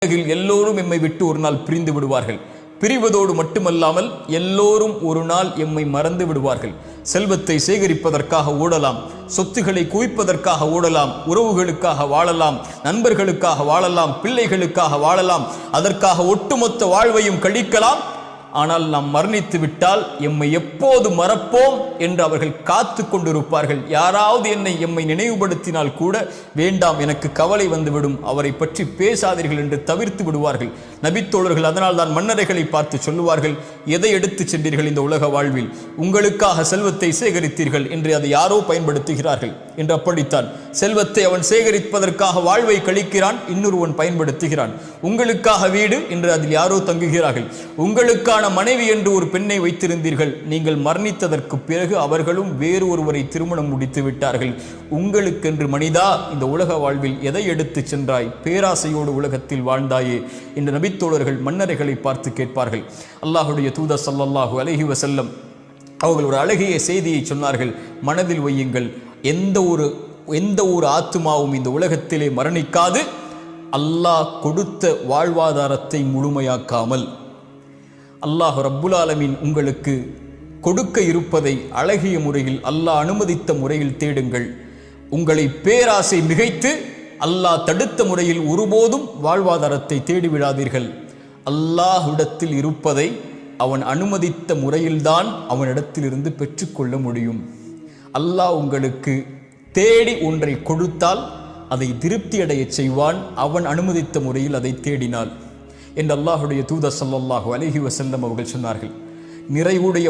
உலகில் எல்லோரும் எம்மை விட்டு ஒரு நாள் பிரிந்து விடுவார்கள். பிரிவதோடு மட்டுமல்லாமல் எல்லோரும் ஒரு நாள் எம்மை மறந்து விடுவார்கள். செல்வத்தை சேகரிப்பதற்காக ஓடலாம், சொத்துக்களை குவிப்பதற்காக ஓடலாம், உறவுகளுக்காக வாழலாம், நண்பர்களுக்காக வாழலாம், பிள்ளைகளுக்காக வாழலாம், அதற்காக ஒட்டுமொத்த வாழ்வையும் கழிக்கலாம். ஆனால் நாம் மரணித்து விட்டால் எம்மை எப்போது மறப்போம் என்று அவர்கள் காத்து கொண்டிருப்பார்கள். யாராவது எம்மை நினைவுபடுத்தினால் கூட வேண்டாம், எனக்கு கவலை வந்துவிடும், அவரை பற்றி பேசாதீர்கள் என்று தவிர்த்து விடுவார்கள் நபித்தோழர்கள். அதனால் தான் மன்னரைகளை பார்த்து சொல்லுவார்கள், எதை எடுத்து சென்றீர்கள் இந்த உலக வாழ்வில்? உங்களுக்காக செல்வத்தை சேகரித்தீர்கள் என்று அதை யாரோ பயன்படுத்துகிறார்கள் என்று. அப்படித்தான் செல்வத்தை அவன் சேகரிப்பதற்காக வாழ்வை கழிக்கிறான், இன்னொருவன் பயன்படுத்துகிறான். உங்களுக்காக வீடு என்று அதில் யாரோ தங்குகிறார்கள். உங்களுக்கான மனைவி என்று ஒரு பெண்ணை வைத்திருந்தீர்கள், நீங்கள் மரணித்ததற்கு பிறகு அவர்களும் வேறு ஒருவரை திருமணம் முடித்து விட்டார்கள். உங்களுக்கென்று மனிதா இந்த உலக வாழ்வில் எதை எடுத்து சென்றாய்? பேராசையோடு உலகத்தில் வாழ்ந்தாயே என்று நபித்தோழர்கள் மன்னரைகளை பார்த்து கேட்பார்கள். அல்லாஹுடைய தூதர் ஸல்லல்லாஹு அலைஹி வஸல்லம் அவர்கள் ஒரு அழகிய செய்தியை சொன்னார்கள். மனதில் வையுங்கள், எந்த ஒரு ஆத்துமாவும் இந்த உலகத்திலே மரணிக்காது அல்லாஹ் கொடுத்த வாழ்வாதாரத்தை முழுமையாக்காமல். அல்லாஹ் ரப்புல் ஆலமீன் உங்களுக்கு கொடுக்க இருப்பதை அழகிய முறையில் அல்லாஹ் அனுமதித்த முறையில் தேடுங்கள். உங்களை பேராசை மிகைத்து அல்லாஹ் தடுத்த முறையில் ஒருபோதும் வாழ்வாதாரத்தை தேடிவிடாதீர்கள். அல்லாஹ்விடத்தில் இருப்பதை அவன் அனுமதித்த முறையில்தான் அவனிடத்திலிருந்து பெற்றுக்கொள்ள முடியும். அல்லாஹ் உங்களுக்கு தேடி ஒன்றை கொடுத்தால் அதை திருப்தி அடைய செய்வான், அவன் அனுமதித்த முறையில் அதை தேடினாள் என்று அல்லாஹுடைய தூதர் ஸல்லல்லாஹு அலைஹி வஸல்லம் அவர்கள் சொன்னார்கள். நிறைவுடைய